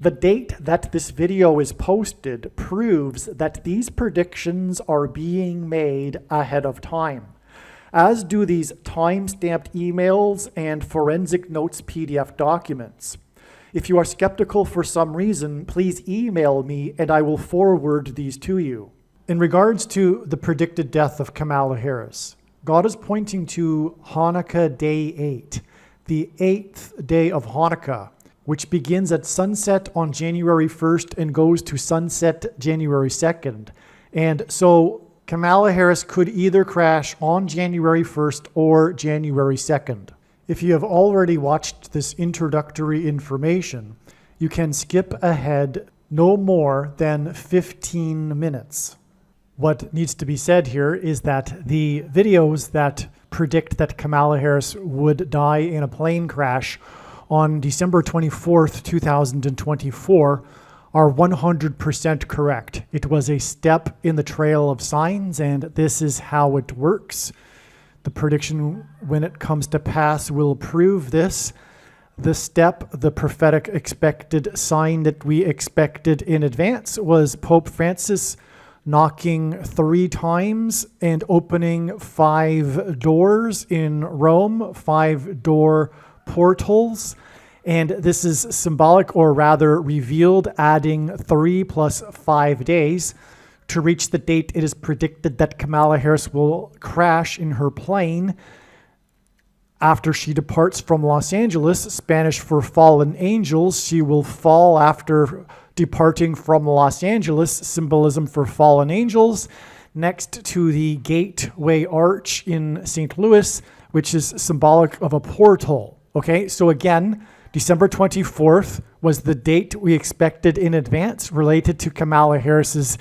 The date that this video is posted proves that these predictions are being made ahead of time, as do these time-stamped emails and forensic notes PDF documents. If you are skeptical for some reason, please email me and I will forward these to you. In regards to the predicted death of Kamala Harris, God is pointing to Hanukkah Day 8, the 8th day of Hanukkah, which begins at sunset on January 1st and goes to sunset January 2nd. And so Kamala Harris could either crash on January 1st or January 2nd. If you have already watched this introductory information, you can skip ahead no more than 15 minutes. What needs to be said here is that the videos that predict that Kamala Harris would die in a plane crash on December 24th, 2024 are 100% correct. It was a step in the trail of signs, and this is how it works. The prediction, when it comes to pass, will prove this. The step, the prophetic expected sign that we expected in advance, was Pope Francis knocking 3 times and opening 5 doors in Rome, 5-door portals. And this is symbolic, or rather revealed, adding 3 plus 5 days to reach the date it is predicted that Kamala Harris will crash in her plane after she departs from Los Angeles. Spanish for fallen angels. She will fall after departing from Los Angeles, symbolism for fallen angels, next to the Gateway Arch in St. Louis, which is symbolic of a portal. Okay, so again, December 24th was the date we expected in advance related to Kamala Harris's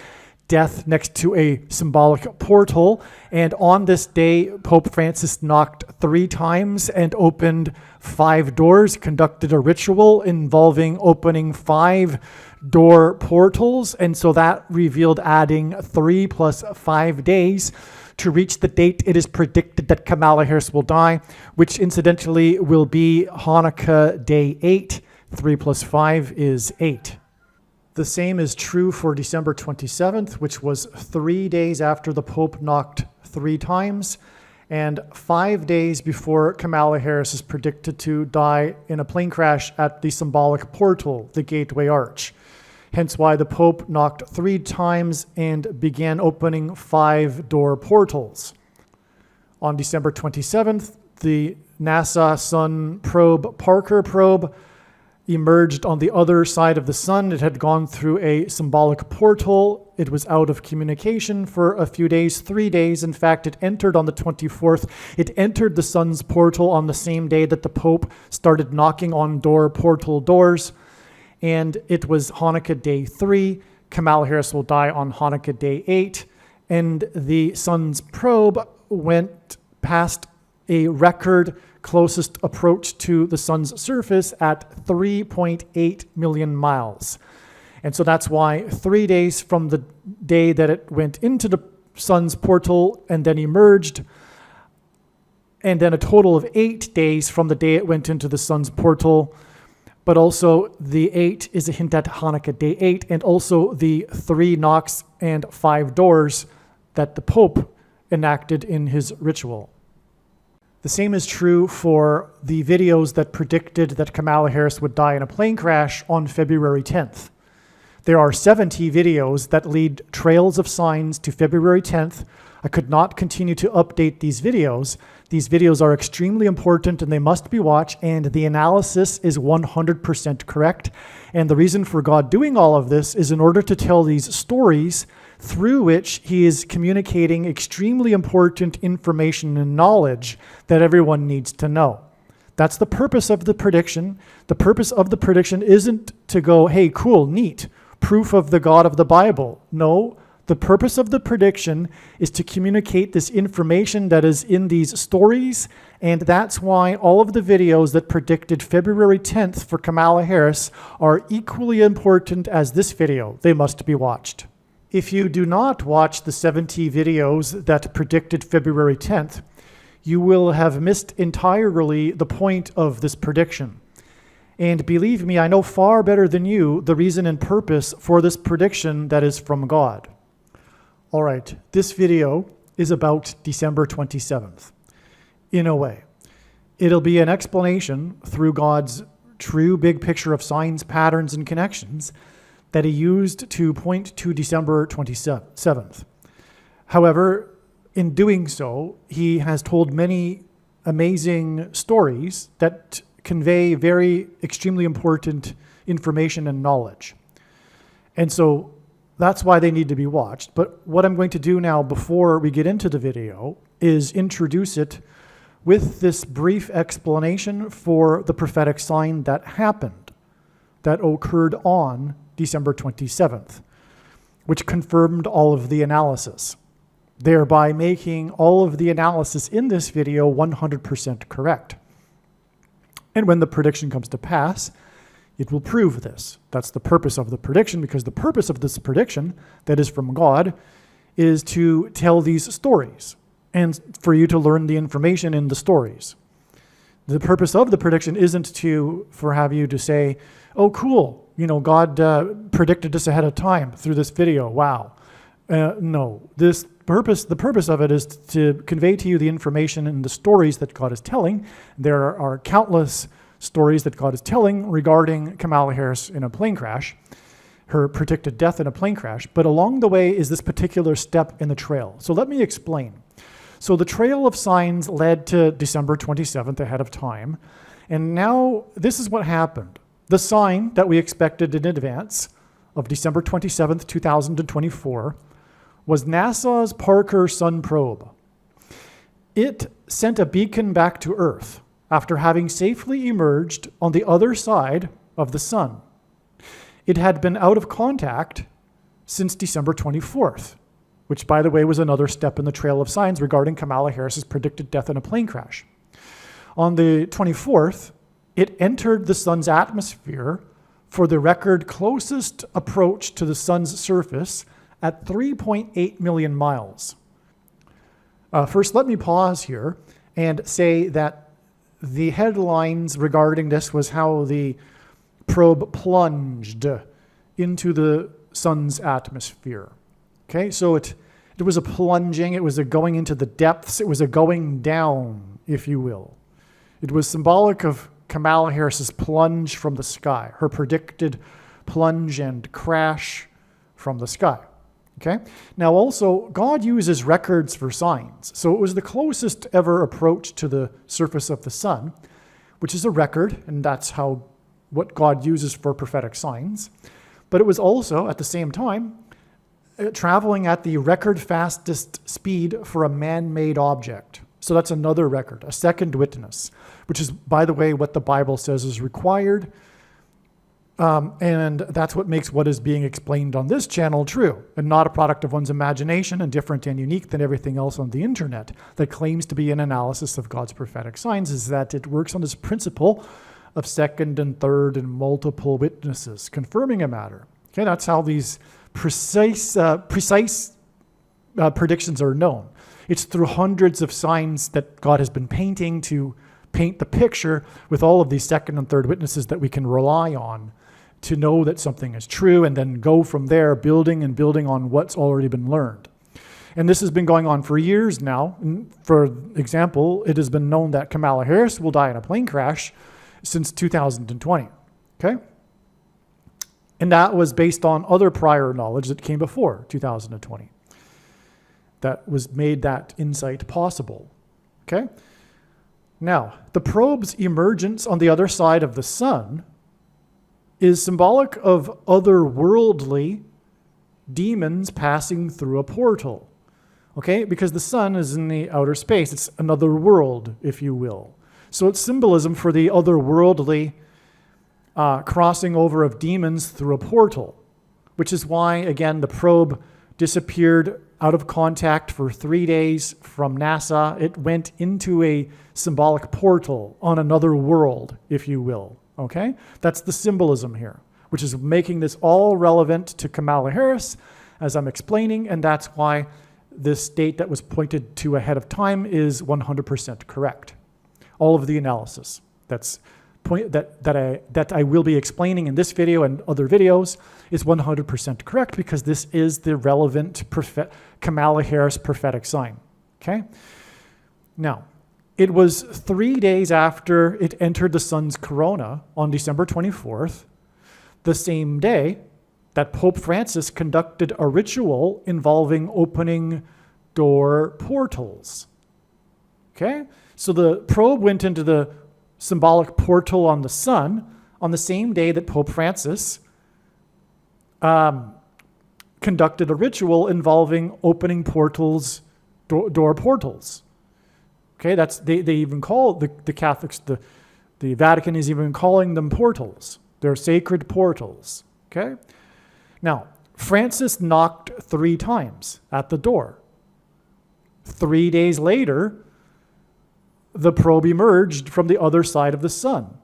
death next to a symbolic portal. And on this day, Pope Francis knocked 3 times and opened 5 doors, conducted a ritual involving opening 5-door portals. And so that revealed adding 3 plus 5 days to reach the date it is predicted that Kamala Harris will die, which incidentally will be Hanukkah Day 8. 3 plus 5 is 8. The same is true for December 27th, which was 3 days after the Pope knocked 3 times, and 5 days before Kamala Harris is predicted to die in a plane crash at the symbolic portal, the Gateway Arch. Hence why the Pope knocked 3 times and began opening 5-door portals. On December 27th, the NASA Sun probe, Parker probe, emerged on the other side of the sun. It had gone through a symbolic portal. It was out of communication for a few days, 3 days. In fact, it entered on the 24th. It entered the sun's portal on the same day that the Pope started knocking on portal doors. And it was Hanukkah Day 3. Kamala Harris will die on Hanukkah Day 8. And the sun's probe went past a record closest approach to the sun's surface at 3.8 million miles. And so that's why 3 days from the day that it went into the sun's portal and then emerged, and then a total of 8 days from the day it went into the sun's portal. But also the 8 is a hint at Hanukkah Day 8, and also the 3 knocks and 5 doors that the Pope enacted in his ritual. The same is true for the videos that predicted that Kamala Harris would die in a plane crash on February 10th. There are 70 videos that lead trails of signs to February 10th. I could not continue to update these videos. These videos are extremely important and they must be watched, and the analysis is 100% correct. And the reason for God doing all of this is in order to tell these stories through which he is communicating extremely important information and knowledge that everyone needs to know. That's the purpose of the prediction. The purpose of the prediction isn't to go, hey, cool, neat, proof of the God of the Bible. No, the purpose of the prediction is to communicate this information that is in these stories, and that's why all of the videos that predicted February 10th for Kamala Harris are equally important as this video. They must be watched. If you do not watch the 70 videos that predicted February 10th, you will have missed entirely the point of this prediction. And believe me, I know far better than you the reason and purpose for this prediction that is from God. All right, this video is about December 27th, in a way. It'll be an explanation through God's true big picture of signs, patterns, and connections that he used to point to December 27th. However, in doing so, he has told many amazing stories that convey very extremely important information and knowledge. And so that's why they need to be watched. But what I'm going to do now before we get into the video is introduce it with this brief explanation for the prophetic sign that happened, that occurred on December 27th, which confirmed all of the analysis, thereby making all of the analysis in this video 100% correct. And when the prediction comes to pass, it will prove this. That's the purpose of the prediction, because the purpose of this prediction that is from God is to tell these stories and for you to learn the information in the stories. The purpose of the prediction isn't for have you to say, oh, cool, God predicted this ahead of time through this video. Wow. No, the purpose of it is to convey to you the information and the stories that God is telling. There are countless stories that God is telling regarding Kamala Harris in a plane crash, her predicted death in a plane crash. But along the way is this particular step in the trail. So let me explain. So the trail of signs led to December 27th ahead of time. And now this is what happened. The sign that we expected in advance of December 27th, 2024 was NASA's Parker Sun probe. It sent a beacon back to Earth after having safely emerged on the other side of the sun. It had been out of contact since December 24th, which, by the way, was another step in the trail of signs regarding Kamala Harris's predicted death in a plane crash. On the 24th, it entered the sun's atmosphere for the record closest approach to the sun's surface at 3.8 million miles. First, let me pause here and say that the headlines regarding this was how the probe plunged into the sun's atmosphere. Okay, so it was a plunging, it was a going into the depths, it was a going down, if you will. It was symbolic of Kamala Harris's plunge from the sky, her predicted plunge and crash from the sky. Okay? Now also, God uses records for signs. So it was the closest ever approach to the surface of the sun, which is a record, and that's what God uses for prophetic signs. But it was also, at the same time, traveling at the record fastest speed for a man-made object. So that's another record, a second witness, which is, by the way, what the Bible says is required. And that's what makes what is being explained on this channel true, and not a product of one's imagination and different and unique than everything else on the internet that claims to be an analysis of God's prophetic signs, is that it works on this principle of second and third and multiple witnesses, confirming a matter. Okay, that's how these precise predictions are known. It's through hundreds of signs that God has been painting to paint the picture with all of these second and third witnesses that we can rely on to know that something is true, and then go from there, building and building on what's already been learned. And this has been going on for years now. For example, it has been known that Kamala Harris will die in a plane crash since 2020. Okay? And that was based on other prior knowledge that came before 2020. That was made that insight possible. Okay? Now, the probe's emergence on the other side of the sun is symbolic of otherworldly demons passing through a portal. Okay? Because the sun is in the outer space. It's another world, if you will. So it's symbolism for the otherworldly crossing over of demons through a portal, which is why, again, the probe disappeared out of contact for 3 days from NASA. It went into a symbolic portal on another world, if you will. Okay? That's the symbolism here, which is making this all relevant to Kamala Harris, as I'm explaining, and that's why this date that was pointed to ahead of time is 100% correct. All of the analysis that's that I will be explaining in this video and other videos is 100% correct, because this is the relevant Kamala Harris prophetic sign. Okay? Now, it was 3 days after it entered the sun's corona on December 24th, the same day that Pope Francis conducted a ritual involving opening door portals. Okay? So the probe went into the symbolic portal on the sun on the same day that Pope Francis conducted a ritual involving opening portals, door portals. Okay, they even call the Catholics, the Vatican is even calling them portals. They're sacred portals. Okay? Now, Francis knocked 3 times at the door. 3 days later, the probe emerged from the other side of the sun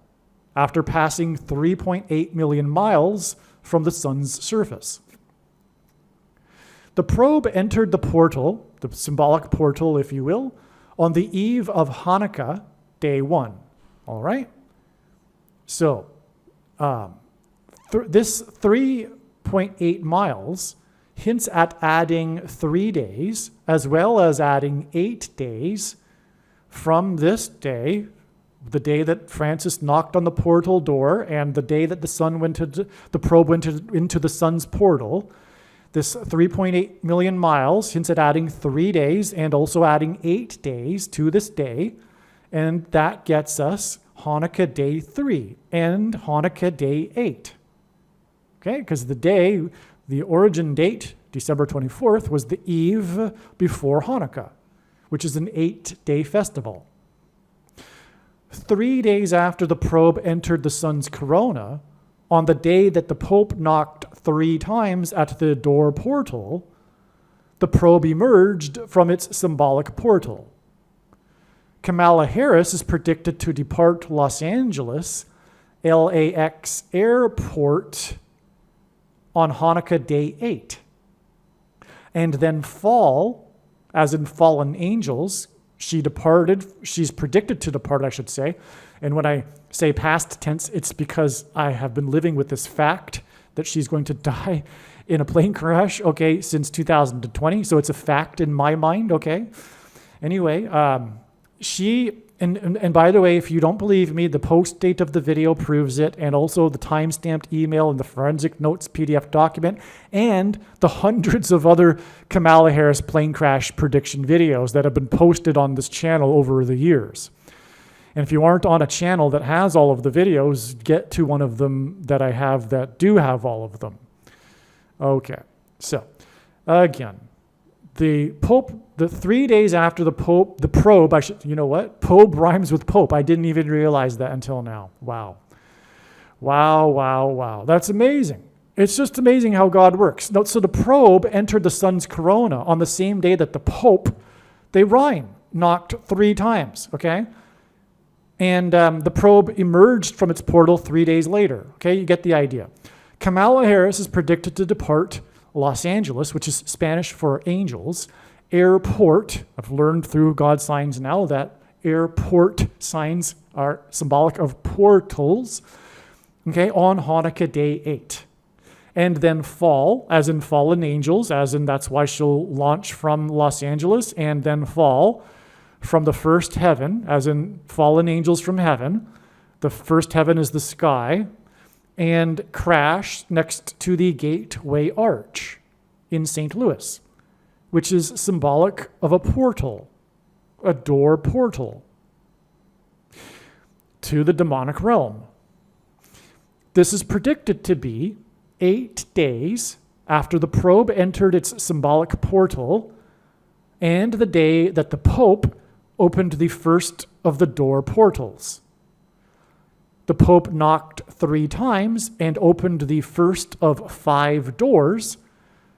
after passing 3.8 million miles from the sun's surface. The probe entered the portal, the symbolic portal, if you will, on the eve of Hanukkah, day 1. All right? So, this 3.8 miles hints at adding 3 days, as well as adding 8 days from this day, the day that Francis knocked on the portal door and the day that the probe went into the sun's portal. This 3.8 million miles hints at adding 3 days and also adding 8 days to this day. And that gets us Hanukkah day 3 and Hanukkah day 8. Okay, because the origin date, December 24th, was the eve before Hanukkah, which is an 8-day festival. 3 days after the probe entered the sun's corona, on the day that the Pope knocked 3 times at the door portal, the probe emerged from its symbolic portal. Kamala Harris is predicted to depart Los Angeles LAX airport on Hanukkah day 8, and then fall, as in fallen angels. She's predicted to depart, I should say. And when I say past tense, it's because I have been living with this fact that she's going to die in a plane crash, okay, since 2020. So it's a fact in my mind, okay? Anyway, and by the way, if you don't believe me, the post date of the video proves it, and also the time-stamped email and the forensic notes PDF document, and the hundreds of other Kamala Harris plane crash prediction videos that have been posted on this channel over the years. And if you aren't on a channel that has all of the videos, get to one of them that I have that do have all of them. Okay, so again, the 3 days after the probe, probe rhymes with Pope. I didn't even realize that until now. Wow. That's amazing. It's just amazing how God works. So the probe entered the sun's corona on the same day that the Pope, they rhyme, knocked 3 times, okay? And the probe emerged from its portal 3 days later, okay? You get the idea. Kamala Harris is predicted to depart Los Angeles, which is Spanish for angels, airport. I've learned through God signs now that airport signs are symbolic of portals, okay, on Hanukkah day 8. And then fall, as in fallen angels, as in that's why she'll launch from Los Angeles, and then fall from the first heaven, as in fallen angels from heaven. The first heaven is the sky, and crash next to the Gateway Arch in St. Louis, which is symbolic of a portal, a door portal to the demonic realm. This is predicted to be 8 days after the probe entered its symbolic portal and the day that the Pope opened the first of the door portals. The Pope knocked 3 times and opened the first of 5 doors,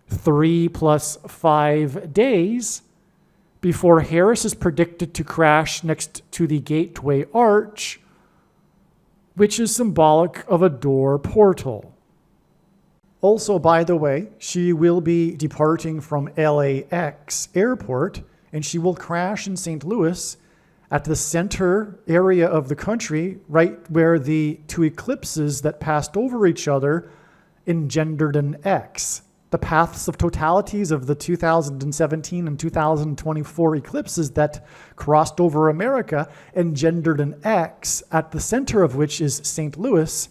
3 plus 5 days, before Harris is predicted to crash next to the Gateway Arch, which is symbolic of a door portal. Also, by the way, she will be departing from LAX airport, and she will crash in St. Louis at the center area of the country, right where the two eclipses that passed over each other engendered an X. The paths of totalities of the 2017 and 2024 eclipses that crossed over America engendered an X, at the center of which is St. Louis,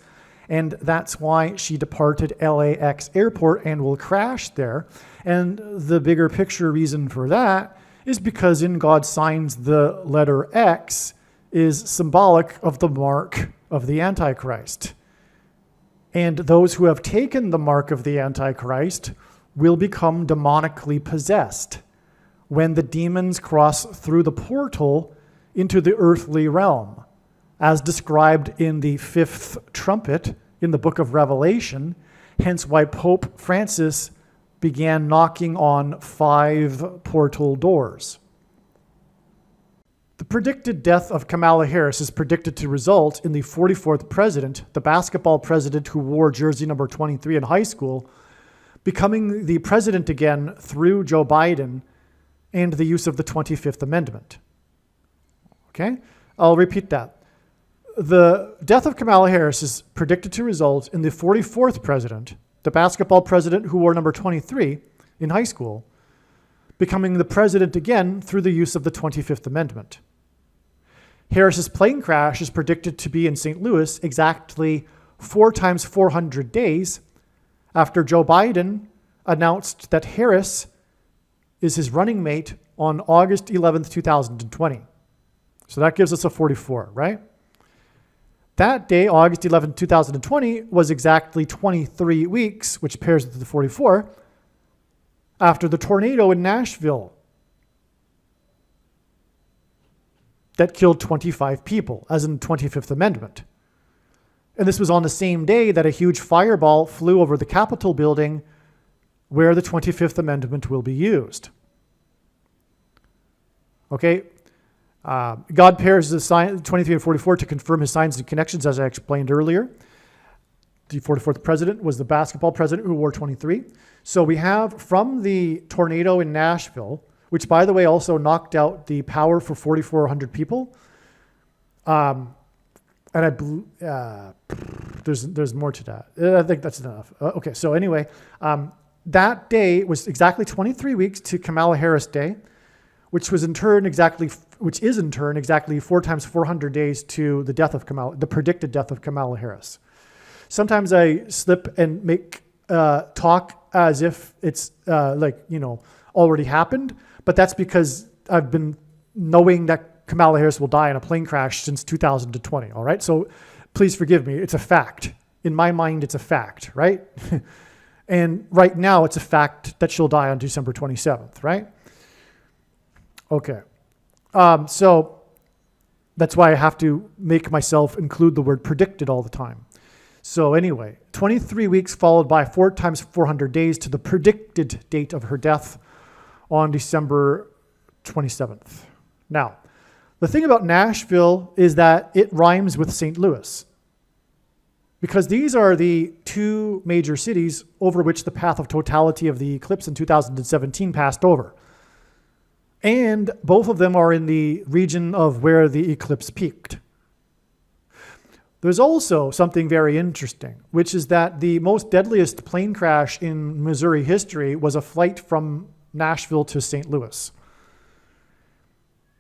and that's why she departed LAX airport and will crash there. And the bigger picture reason for that is because in God's signs, the letter X is symbolic of the mark of the Antichrist. And those who have taken the mark of the Antichrist will become demonically possessed when the demons cross through the portal into the earthly realm, as described in the fifth trumpet in the book of Revelation, hence why Pope Francis began knocking on 5 portal doors. The predicted death of Kamala Harris is predicted to result in the 44th president, the basketball president who wore jersey number 23 in high school, becoming the president again through Joe Biden and the use of the 25th Amendment. Okay? I'll repeat that. The death of Kamala Harris is predicted to result in the 44th president, the basketball president who wore number 23 in high school, becoming the president again through the use of the 25th Amendment. Harris's plane crash is predicted to be in St. Louis exactly 4 times 400 days after Joe Biden announced that Harris is his running mate on August 11th, 2020. So that gives us a 44, right? That day, August 11th, 2020, was exactly 23 weeks, which pairs with the 44, after the tornado in Nashville that killed 25 people, as in the 25th Amendment. And this was on the same day that a huge fireball flew over the Capitol building where the 25th Amendment will be used. Okay? God pairs the sign 23 and 44 to confirm his signs and connections, as I explained earlier. The 44th president was the basketball president who wore 23. So we have from the tornado in Nashville, which, by the way, also knocked out the power for 4,400 people. And there's more to that. I think that's enough. Okay, so anyway, that day was exactly 23 weeks to Kamala Harris Day, which is in turn exactly 4 times 400 days to the predicted death of Kamala Harris. Sometimes I slip and make talk as if it's already happened, but that's because I've been knowing that Kamala Harris will die in a plane crash since 2020. All right, so please forgive me. It's a fact. In my mind, it's a fact, right? And right now, it's a fact that she'll die on December 27th, right? Okay. So that's why I have to make myself include the word predicted all the time. So anyway, 23 weeks followed by 4 times 400 days to the predicted date of her death on December 27th. Now, the thing about Nashville is that it rhymes with St. Louis, because these are the 2 major cities over which the path of totality of the eclipse in 2017 passed over. And both of them are in the region of where the eclipse peaked. There's also something very interesting, which is that the most deadliest plane crash in Missouri history was a flight from Nashville to St. Louis.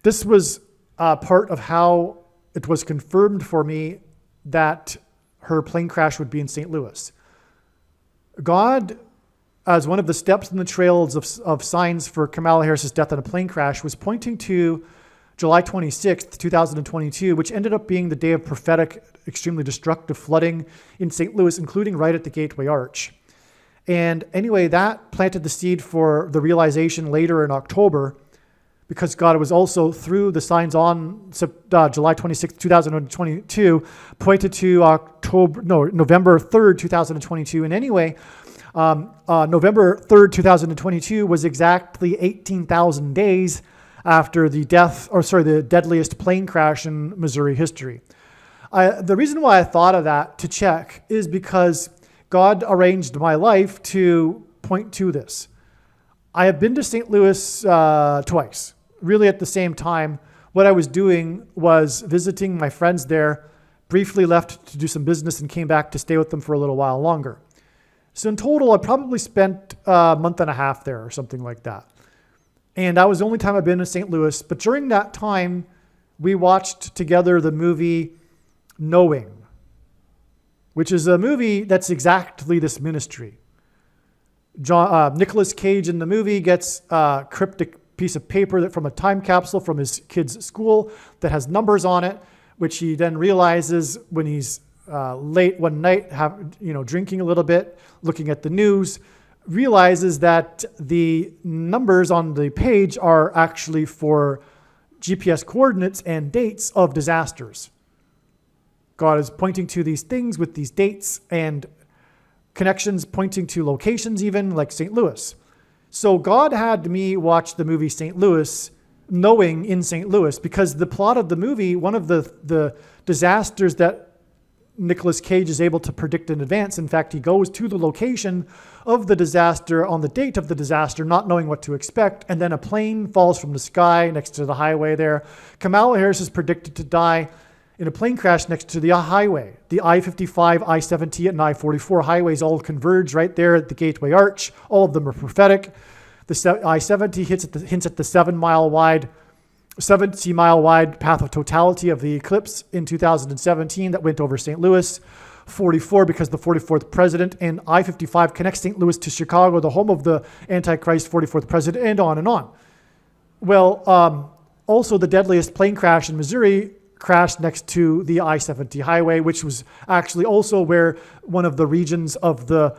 This was part of how it was confirmed for me that her plane crash would be in St. Louis. God, as one of the steps in the trails of signs for Kamala Harris's death in a plane crash, was pointing to July 26th, 2022, which ended up being the day of prophetic, extremely destructive flooding in St. Louis, including right at the Gateway Arch. And anyway, that planted the seed for the realization later in October, because God was also, through the signs on July 26th, 2022, pointed to November 3rd, 2022. And anyway, November 3rd, 2022 was exactly 18,000 days after the deadliest plane crash in Missouri history. The reason why I thought of that to check is because God arranged my life to point to this. I have been to St. Louis twice, really at the same time, what I was doing was visiting my friends there, briefly left to do some business and came back to stay with them for a little while longer. So in total, I probably spent a month and a half there or something like that. And that was the only time I've been in St. Louis. But during that time, we watched together the movie Knowing, which is a movie that's exactly this ministry. Nicolas Cage in the movie gets a cryptic piece of paper from a time capsule from his kid's school that has numbers on it, which he then realizes when he's late one night, drinking a little bit, looking at the news, realizes that the numbers on the page are actually for GPS coordinates and dates of disasters. God is pointing to these things with these dates and connections pointing to locations even, like St. Louis. So God had me watch the movie St. Louis, Knowing in St. Louis, because the plot of the movie, one of the disasters that Nicolas Cage is able to predict in advance. In fact, he goes to the location of the disaster on the date of the disaster, not knowing what to expect, and then a plane falls from the sky next to the highway there. Kamala Harris is predicted to die in a plane crash next to the highway. The I-55, I-70, and I-44 highways all converge right there at the Gateway Arch. All of them are prophetic. The I-70 hints at the 70-mile wide path of totality of the eclipse in 2017 that went over St. Louis. 44 because the 44th president, and I-55 connects St. Louis to Chicago, the home of the Antichrist 44th president, and on and on. Well, also the deadliest plane crash in Missouri crashed next to the I-70 highway, which was actually also where one of the regions of the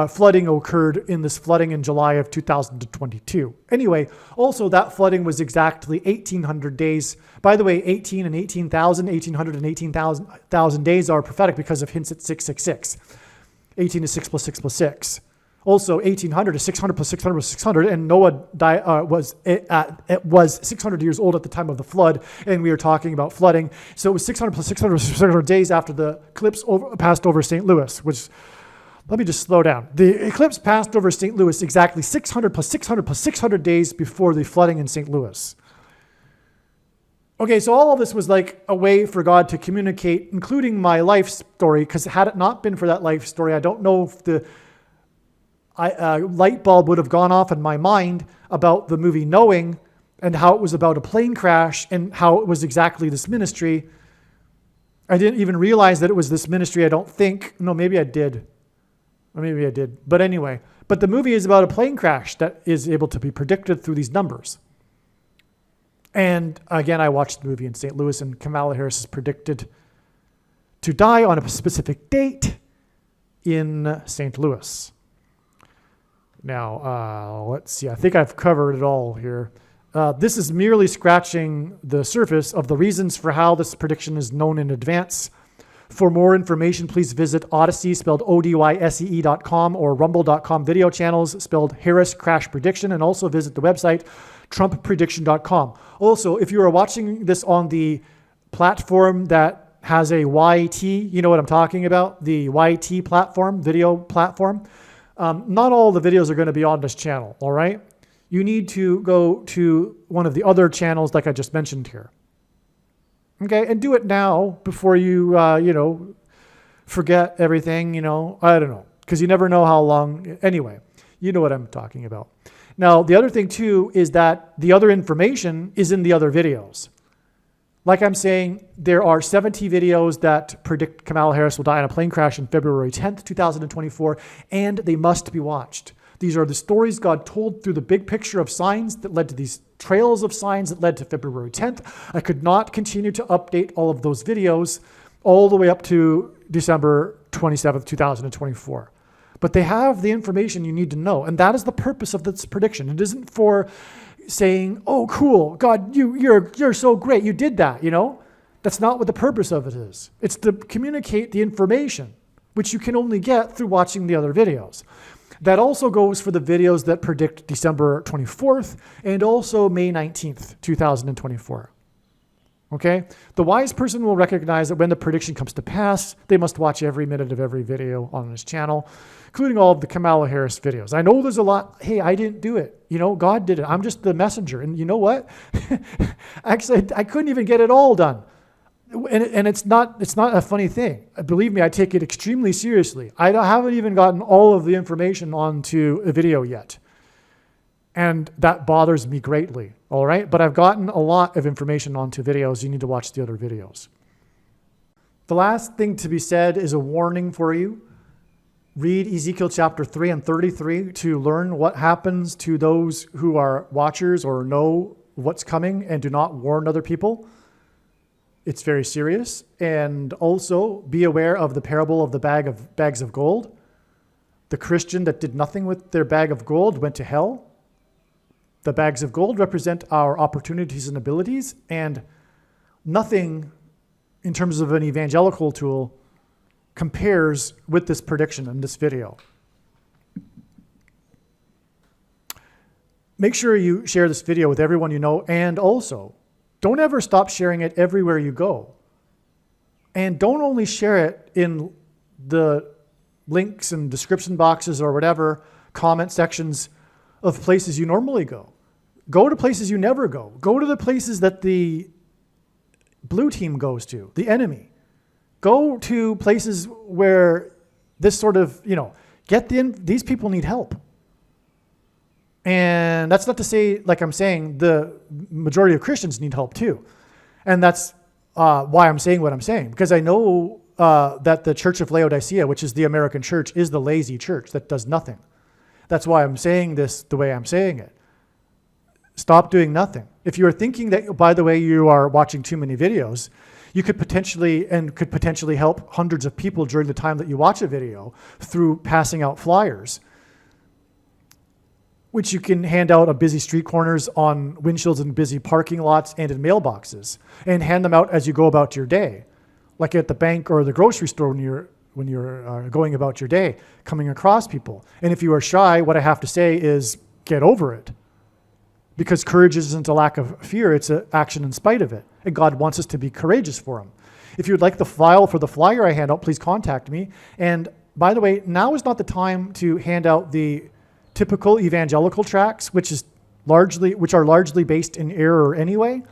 flooding occurred in this flooding in July of 2022. Anyway, also that flooding was exactly 1,800 days. By the way, 18 and 18,000, 1,800 and 18,000 days are prophetic because of hints at 666. 18 is 6 plus 6 plus 6. Also, 1,800 is 600 plus 600 plus 600, and Noah was 600 years old at the time of the flood, and we are talking about flooding. So it was 600 plus 600 plus 600 days after the eclipse passed over St. Louis, which... Let me just slow down. The eclipse passed over St. Louis exactly 600 plus 600 plus 600 days before the flooding in St. Louis. Okay, so all of this was like a way for God to communicate, including my life story, because had it not been for that life story, I don't know if the light bulb would have gone off in my mind about the movie Knowing and how it was about a plane crash and how it was exactly this ministry. I didn't even realize that it was this ministry, I don't think. No, maybe I did. Or maybe I did. But anyway, but the movie is about a plane crash that is able to be predicted through these numbers. And again, I watched the movie in St. Louis, and Kamala Harris is predicted to die on a specific date in St. Louis. Now, let's see. I think I've covered it all here. This is merely scratching the surface of the reasons for how this prediction is known in advance. For more information, please visit Odyssey, spelled ODYSEE.com, or Rumble.com video channels, spelled Harris Crash Prediction, and also visit the website TrumpPrediction.com. Also, if you are watching this on the platform that has a YT, you know what I'm talking about, the YT platform, video platform, not all the videos are going to be on this channel, all right? You need to go to one of the other channels like I just mentioned here. Okay, and do it now before you, forget everything, I don't know, because you never know how long. Anyway, you know what I'm talking about. Now, the other thing, too, is that the other information is in the other videos. Like I'm saying, there are 70 videos that predict Kamala Harris will die in a plane crash on February 10th, 2024, and they must be watched. These are the stories God told through the big picture of signs that led to these trails of signs that led to February 10th. I could not continue to update all of those videos all the way up to December 27th, 2024. But they have the information you need to know. And that is the purpose of this prediction. It isn't for saying, oh, cool, God, you're so great. You did that, That's not what the purpose of it is. It's to communicate the information, which you can only get through watching the other videos. That also goes for the videos that predict December 24th and also May 19th, 2024. Okay? The wise person will recognize that when the prediction comes to pass, they must watch every minute of every video on this channel, including all of the Kamala Harris videos. I know there's a lot, hey, I didn't do it. God did it. I'm just the messenger. And you know what? Actually, I couldn't even get it all done. And it's not a funny thing. Believe me, I take it extremely seriously. I haven't even gotten all of the information onto a video yet. And that bothers me greatly, all right? But I've gotten a lot of information onto videos. You need to watch the other videos. The last thing to be said is a warning for you. Read Ezekiel chapter 3 and 33 to learn what happens to those who are watchers or know what's coming and do not warn other people. It's very serious. And also be aware of the parable of the bags of gold. The Christian that did nothing with their bag of gold went to hell. The bags of gold represent our opportunities and abilities, and nothing in terms of an evangelical tool compares with this prediction in this video. Make sure you share this video with everyone you know, and also don't ever stop sharing it everywhere you go. And don't only share it in the links and description boxes or whatever, comment sections of places you normally go. Go to places you never go. Go to the places that the blue team goes to, the enemy. Go to places where this sort of, these people need help. And that's not to say, like I'm saying, the majority of Christians need help too. And that's why I'm saying what I'm saying, because I know that the Church of Laodicea, which is the American church, is the lazy church that does nothing. That's why I'm saying this the way I'm saying it. Stop doing nothing. If you are thinking that, by the way, you are watching too many videos, you could potentially help hundreds of people during the time that you watch a video through passing out flyers, which you can hand out on busy street corners, on windshields in busy parking lots, and in mailboxes, and hand them out as you go about your day, like at the bank or the grocery store when you're going about your day, coming across people. And if you are shy, what I have to say is get over it. Because courage isn't a lack of fear, it's an action in spite of it. And God wants us to be courageous for him. If you would like the file for the flyer I hand out, please contact me. And by the way, now is not the time to hand out the typical evangelical tracts, which are largely based in error anyway.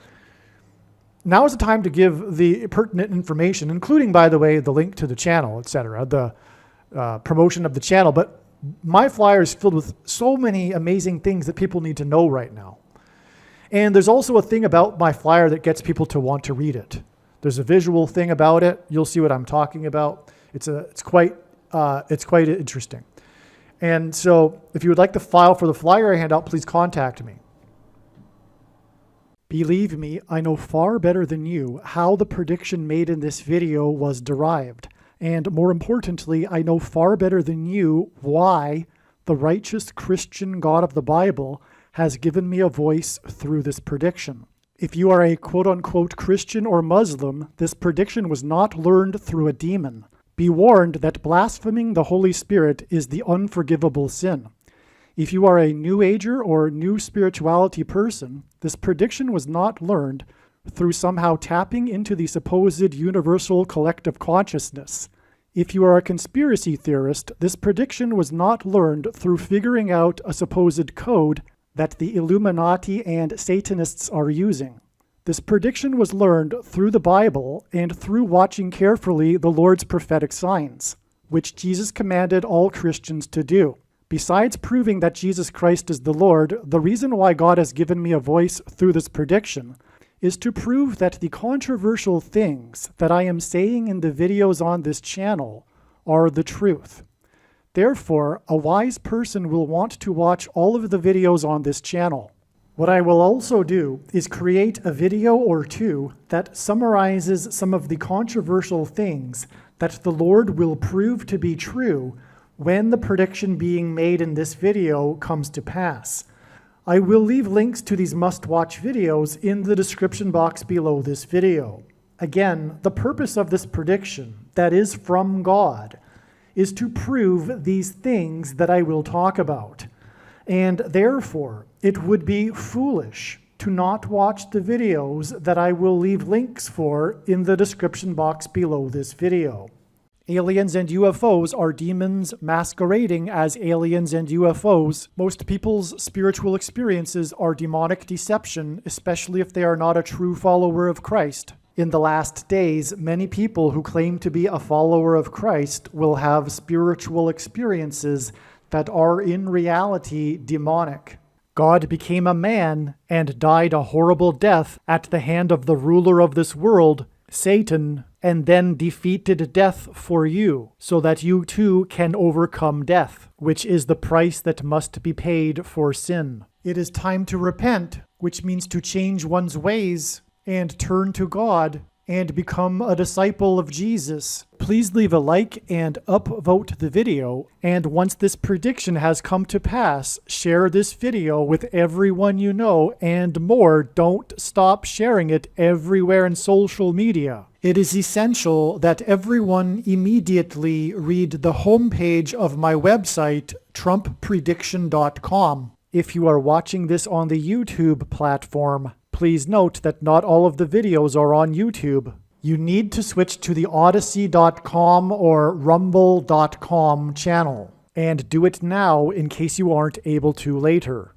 Now is the time to give the pertinent information, including, by the way, the link to the channel, etc., the promotion of the channel. But my flyer is filled with so many amazing things that people need to know right now. And there's also a thing about my flyer that gets people to want to read it. There's a visual thing about it. You'll see what I'm talking about. It's quite interesting. And so if you would like the file for the flyer I hand out, please contact me. Believe me, I know far better than you how the prediction made in this video was derived. And more importantly, I know far better than you why the righteous Christian God of the Bible has given me a voice through this prediction. If you are a quote-unquote Christian or Muslim, this prediction was not learned through a demon. Be warned that blaspheming the Holy Spirit is the unforgivable sin. If you are a New Ager or New Spirituality person, this prediction was not learned through somehow tapping into the supposed universal collective consciousness. If you are a conspiracy theorist, this prediction was not learned through figuring out a supposed code that the Illuminati and Satanists are using. This prediction was learned through the Bible and through watching carefully the Lord's prophetic signs, which Jesus commanded all Christians to do. Besides proving that Jesus Christ is the Lord, the reason why God has given me a voice through this prediction is to prove that the controversial things that I am saying in the videos on this channel are the truth. Therefore, a wise person will want to watch all of the videos on this channel. What I will also do is create a video or two that summarizes some of the controversial things that the Lord will prove to be true when the prediction being made in this video comes to pass. I will leave links to these must-watch videos in the description box below this video. Again, the purpose of this prediction, that is from God, is to prove these things that I will talk about. And therefore, it would be foolish to not watch the videos that I will leave links for in the description box below this video. Aliens and UFOs are demons masquerading as aliens and UFOs. Most people's spiritual experiences are demonic deception, especially if they are not a true follower of Christ. In the last days, many people who claim to be a follower of Christ will have spiritual experiences that are in reality demonic. God became a man and died a horrible death at the hand of the ruler of this world, Satan, and then defeated death for you, so that you too can overcome death, which is the price that must be paid for sin. It is time to repent, which means to change one's ways and turn to God and become a disciple of Jesus. Please leave a like and upvote the video, and once this prediction has come to pass, share this video with everyone you know, and more, don't stop sharing it everywhere in social media. It is essential that everyone immediately read the homepage of my website, TrumpPrediction.com. If you are watching this on the YouTube platform, please note that not all of the videos are on YouTube. You need to switch to the Odyssey.com or Rumble.com channel, and do it now in case you aren't able to later.